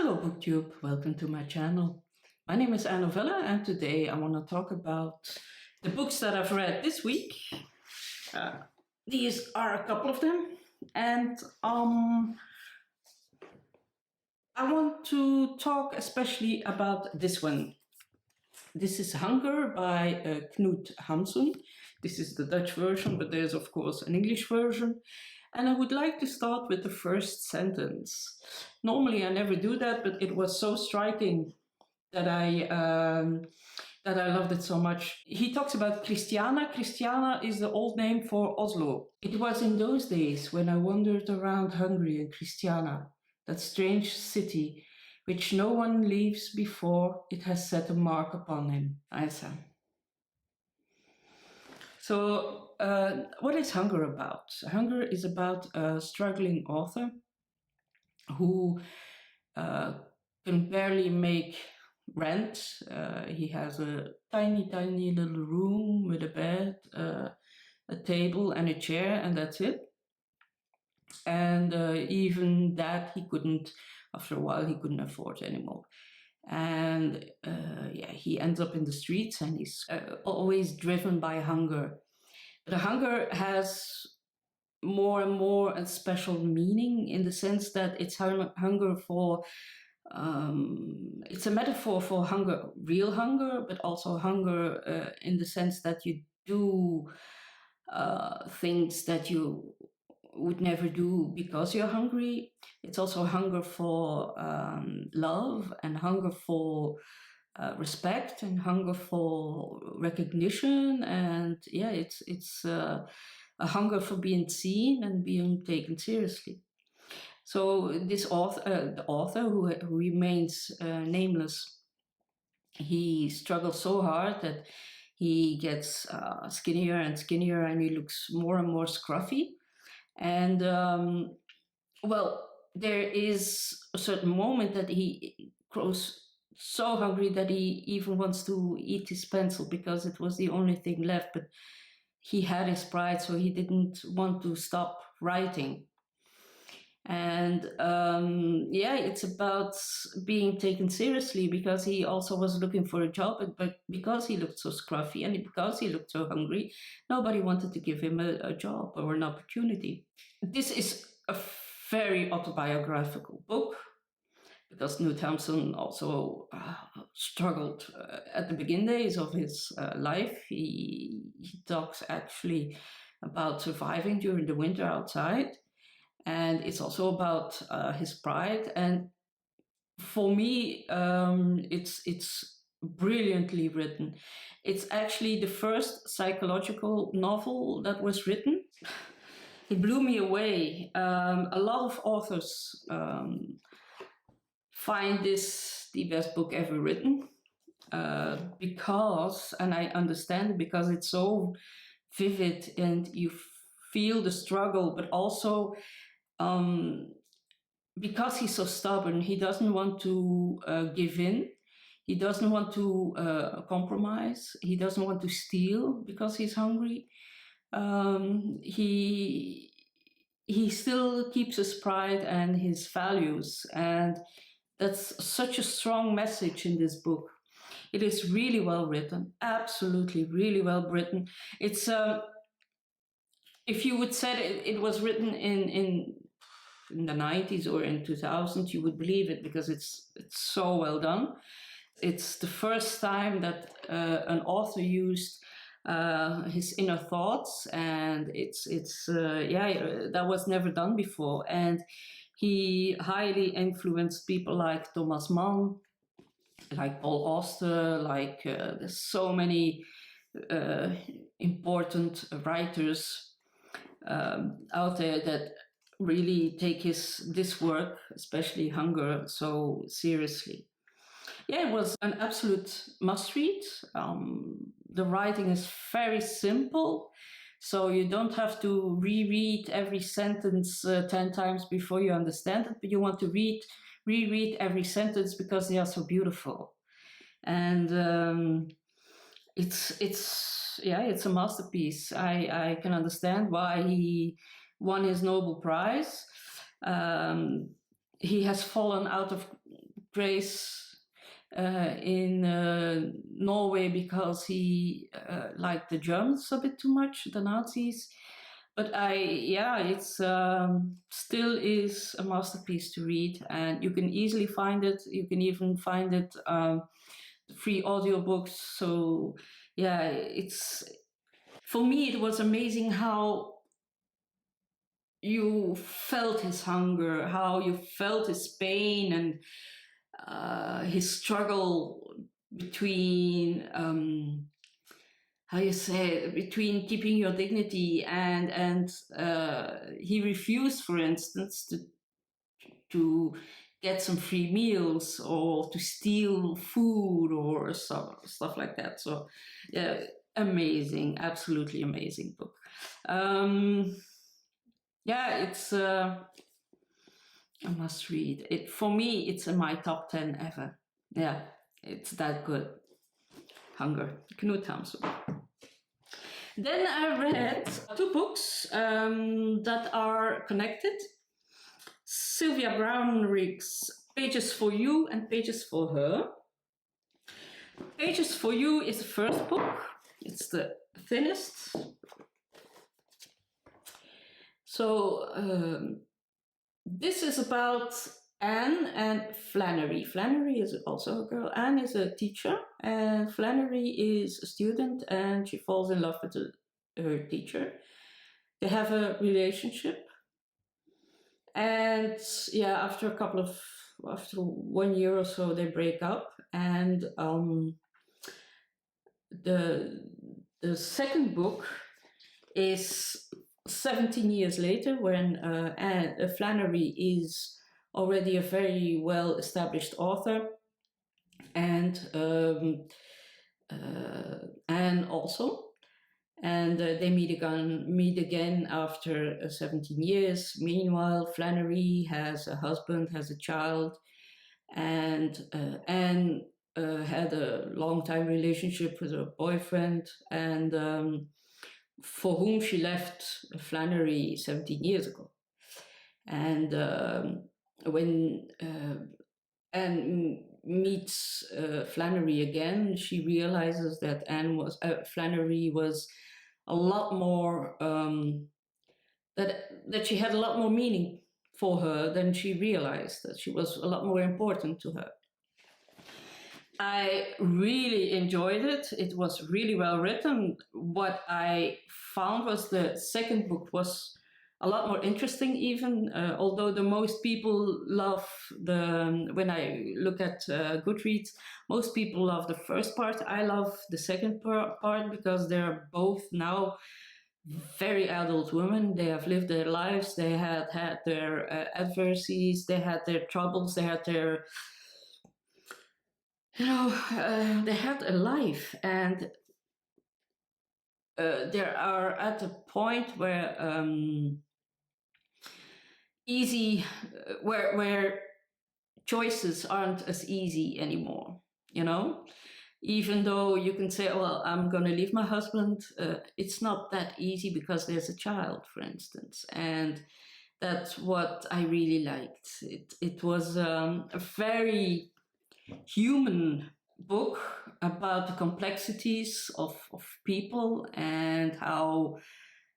Hello BookTube, welcome to my channel. My name is Emmanuel and today I want to talk about the books that I've read this week. These are a couple of them, and I want to talk especially about this one. This is Hunger by Knut Hamsun. This is the Dutch version, but there's of course an English version. And I would like to start with the first sentence. Normally I never do that, but it was so striking that I loved it so much. He talks about Christiana. Christiana is the old name for Oslo. It was in those days when I wandered around Hungary and Christiana, that strange city which no one leaves before it has set a mark upon him. Isa. So what is Hunger about? Hunger is about a struggling author who can barely make rent. He has a tiny little room with a bed, a table and a chair, and that's it. And even that after a while he couldn't afford anymore. And he ends up in the streets, and he's always driven by hunger. The hunger has more and more a special meaning in the sense that it's hunger for, it's a metaphor for hunger, real hunger, but also hunger in the sense that you do things that you would never do because you're hungry. It's also hunger for love, and hunger for respect, and hunger for recognition, and it's a hunger for being seen and being taken seriously. So this author, the author who remains nameless, he struggles so hard that he gets skinnier and skinnier, and he looks more and more scruffy. And there is a certain moment that he grows so hungry that he even wants to eat his pencil because it was the only thing left, but he had his pride, so he didn't want to stop writing. And it's about being taken seriously because he also was looking for a job, but because he looked so scruffy and because he looked so hungry, nobody wanted to give him a job or an opportunity. This is a very autobiographical book because Knut Hamsun also struggled at the beginning days of his life. He talks actually about surviving during the winter outside. And it's also about his pride. And for me, it's brilliantly written. It's actually the first psychological novel that was written. It blew me away. A lot of authors find this the best book ever written because, and I understand it, because it's so vivid and you feel the struggle, but also because he's so stubborn, he doesn't want to give in. He doesn't want to compromise. He doesn't want to steal because he's hungry. He still keeps his pride and his values, and that's such a strong message in this book. It is really well written, absolutely really well written. It's if you would say it was written in the 90s or in 2000, you would believe it because it's so well done. It's the first time that an author used his inner thoughts, and that was never done before. And he highly influenced people like Thomas Mann, like Paul Auster, like there's so many important writers out there that really take this work, especially Hunger, so seriously. Yeah, it was an absolute must-read. The writing is very simple, so you don't have to reread every sentence 10 times before you understand it, but you want to reread every sentence because they are so beautiful. And it's a masterpiece. I can understand why he won his Nobel Prize. He has fallen out of praise in Norway because he liked the Germans a bit too much, the Nazis. But it's still is a masterpiece to read, and you can easily find it. You can even find it free audiobooks. So yeah, it's, for me it was amazing how you felt his hunger, how you felt his pain, and his struggle between how you say, between keeping your dignity and he refused, for instance, to get some free meals or to steal food or stuff like that. So yeah, amazing, absolutely amazing book. Yeah, it's a must read. It, for me, it's in my top 10 ever. Yeah, it's that good. Hunger, Knut Hamsun. Then I read two books that are connected. Sylvia Brownrigg's Pages for You and Pages for Her. Pages for You is the first book. It's the thinnest. So this is about Anne and Flannery. Flannery is also a girl. Anne is a teacher and Flannery is a student, and she falls in love with her teacher. They have a relationship, and yeah, after 1 year or so, they break up. And the second book is 17 years later, when Flannery is already a very well-established author, and Anne also, and they meet again after 17 years. Meanwhile, Flannery has a husband, has a child, and Anne had a long-time relationship with her boyfriend, and for whom she left Flannery 17 years ago. And when Anne meets Flannery again, she realizes that Flannery was a lot more, that she had a lot more meaning for her than she realized, that she was a lot more important to her. I really enjoyed it. It was really well written. What I found was the second book was a lot more interesting even, although the most people love when I look at Goodreads, most people love the first part. I love the second part because they're both now very adult women. They have lived their lives. They had their adversities. They had their troubles. They had their, they had a life, and they are at a point where where choices aren't as easy anymore, even though you can say, well, I'm going to leave my husband. It's not that easy because there's a child, for instance, and that's what I really liked. It was a very human book about the complexities of people and how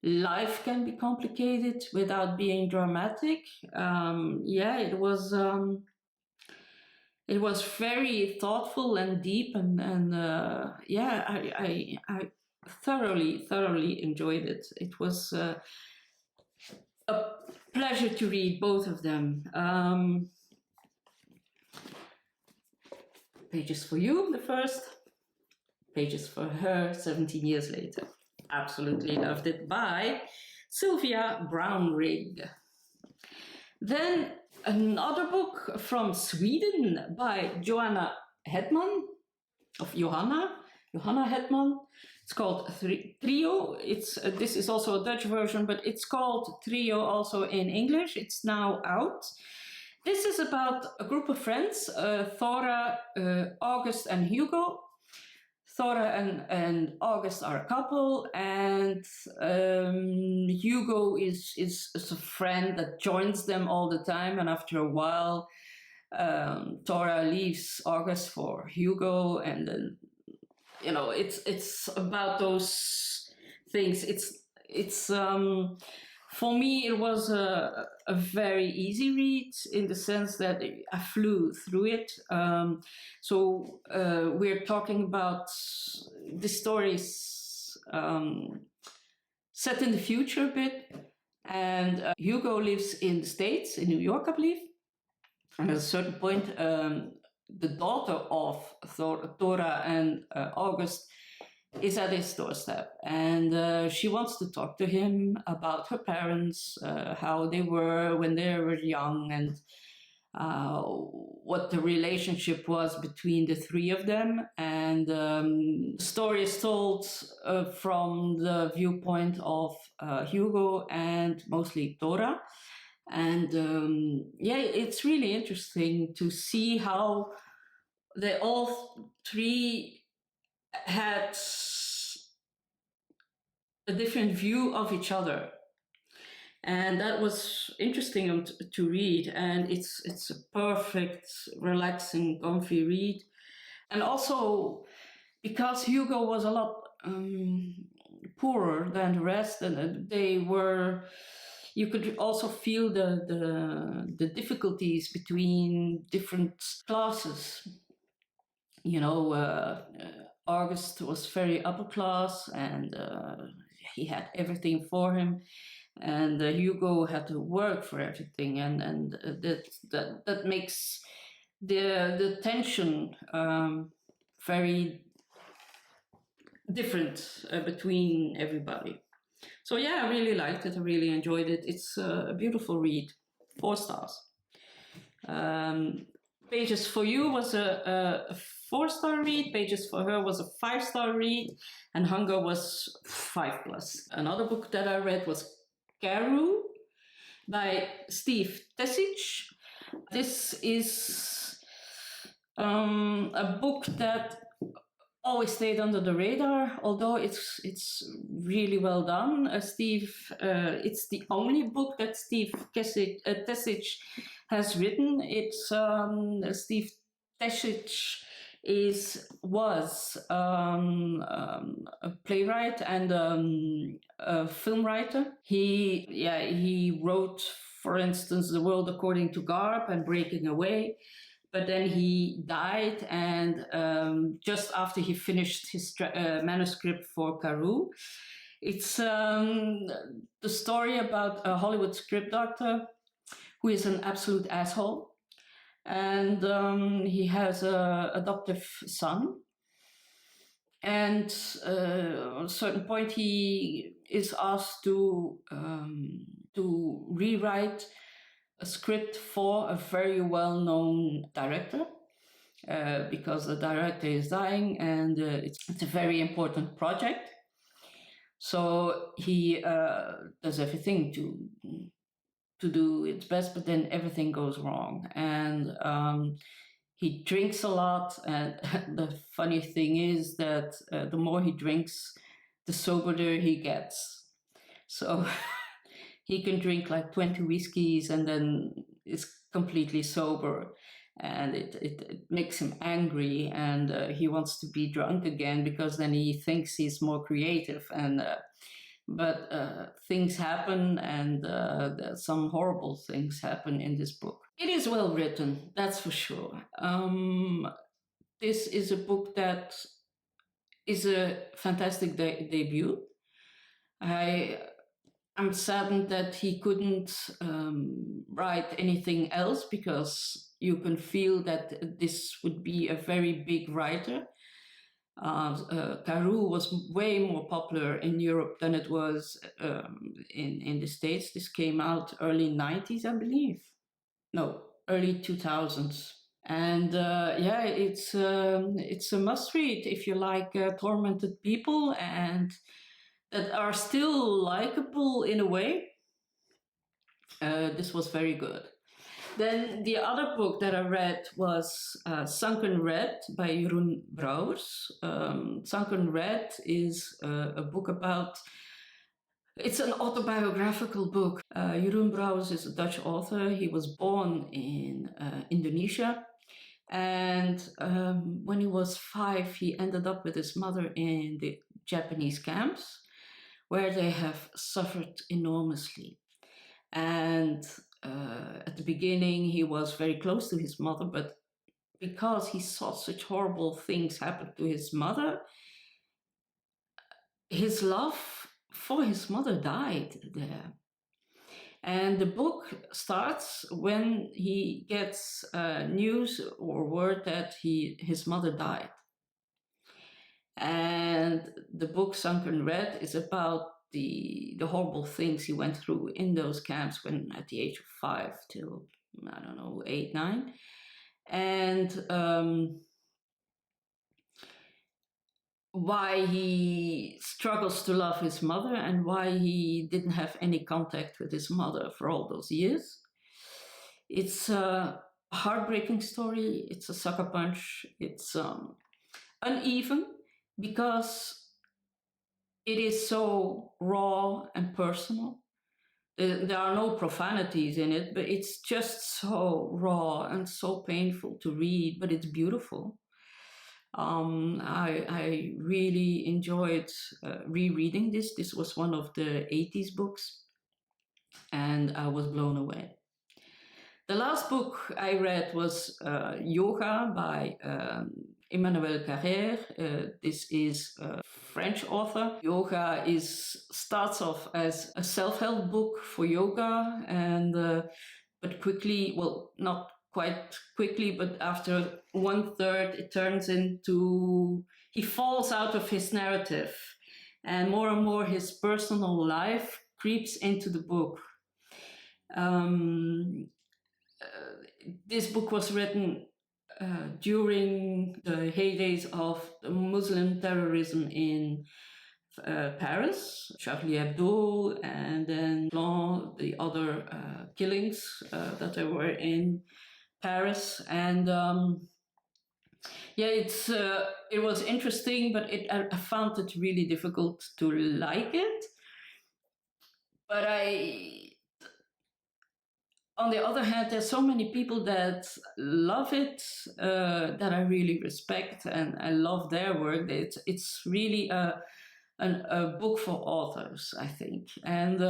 life can be complicated without being dramatic. It was very thoughtful and deep, and I thoroughly enjoyed it. It was a pleasure to read both of them. Pages for You, the first. Pages for Her, 17 years later. Absolutely loved it, by Sylvia Brownrigg. Then another book from Sweden by Johanna Hedman, of Johanna Hedman. It's called Trio. This is also a Dutch version, but it's called Trio also in English. It's now out. This is about a group of friends, Thora, August, and Hugo. Thora and August are a couple, and Hugo is a friend that joins them all the time, and after a while Tora leaves August for Hugo, and then it's about those things. It's for me it was a very easy read in the sense that I flew through it. So we're talking about the stories set in the future a bit, and Hugo lives in the States, in New York, I believe. And at a certain point, the daughter of Tora and August is at his doorstep, and she wants to talk to him about her parents, how they were when they were young, and what the relationship was between the three of them. And the story is told from the viewpoint of Hugo and mostly Tora. And it's really interesting to see how they all three had a different view of each other, and that was interesting to read. And it's a perfect, relaxing, comfy read. And also because Hugo was a lot poorer than the rest, and you could also feel the difficulties between different classes. August was very upper class, and he had everything for him, and Hugo had to work for everything, and that makes the tension very different between everybody. So yeah, I really liked it. I really enjoyed it. It's a beautiful read. 4 stars. Pages for You was a 4-star read. Pages for Her was a 5-star read, and Hunger was 5+. Another book that I read was Karoo by Steve Tesich. This is a book that always stayed under the radar, although it's really well done. It's the only book that Steve Tesich has written. It's Steve Tesich was a playwright and a film writer. He wrote, for instance, The World According to Garp and Breaking Away. But then he died, and just after he finished his manuscript for Karoo. It's the story about a Hollywood script doctor who is an absolute asshole, and he has an adoptive son. And at a certain point, he is asked to rewrite a script for a very well-known director, because the director is dying, and it's a very important project. So he does everything to do its best, but then everything goes wrong, and he drinks a lot. And the funny thing is that the more he drinks, the soberer he gets. So he can drink like 20 whiskeys and then is completely sober, and it makes him angry, and he wants to be drunk again because then he thinks he's more creative. And but things happen, and some horrible things happen in this book. It is well written, that's for sure. This is a book that is a fantastic debut. I'm saddened that he couldn't write anything else, because you can feel that this would be a very big writer. Garu was way more popular in Europe than it was in the States. This came out early 90s, I believe. No, early 2000s. And it's a must-read if you like tormented people and that are still likable in a way. This was very good. Then the other book that I read was Sunken by Jeroen Brouwers. Sunken is a book about It's an autobiographical book. Jeroen Brouwers is a Dutch author. He was born in Indonesia. And when he was 5, he ended up with his mother in the Japanese camps, where they have suffered enormously. And at the beginning, he was very close to his mother, but because he saw such horrible things happen to his mother, his love for his mother died there. And the book starts when he gets news or word that his mother died. And the book Sunken is about the horrible things he went through in those camps when at the age of 5 till, I don't know, 8, 9. And why he struggles to love his mother and why he didn't have any contact with his mother for all those years. It's a heartbreaking story. It's a sucker punch. It's uneven because it is so raw and personal. There are no profanities in it, but it's just so raw and so painful to read, but it's beautiful. I really enjoyed rereading this. This was one of the 80s books, and I was blown away. The last book I read was Yoga by Emmanuel Carrère. This is a French author. Yoga starts off as a self-help book for yoga, and but quickly, well, not quite quickly, but after 1/3, it turns into, he falls out of his narrative, and more his personal life creeps into the book. This book was written during the heydays of Muslim terrorism in Paris, Charlie Hebdo, and then the other killings that there were in Paris. And it was interesting, but I found it really difficult to like it. But on the other hand, there's so many people that love it, that I really respect, and I love their work. It's really a book for authors, I think. And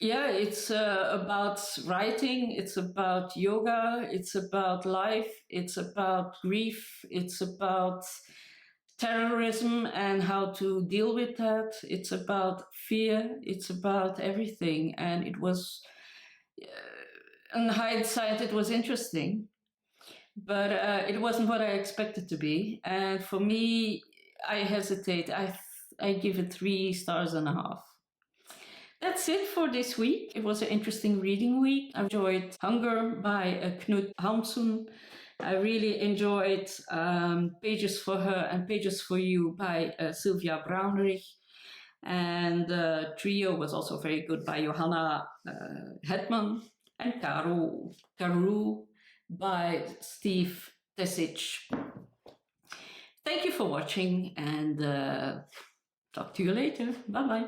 it's about writing, it's about yoga, it's about life, it's about grief, it's about terrorism and how to deal with that. It's about fear, it's about everything. And it was, in hindsight, it was interesting, but it wasn't what I expected to be. And for me, I hesitate. I give it 3.5 stars. That's it for this week. It was an interesting reading week. I enjoyed Hunger by Knut Hamsun. I really enjoyed Pages for Her and Pages for You by Sylvia Brownrigg. And Trio was also very good by Johanna Hedman. And Karoo by Steve Tesich. Thank you for watching, and talk to you later. Bye-bye.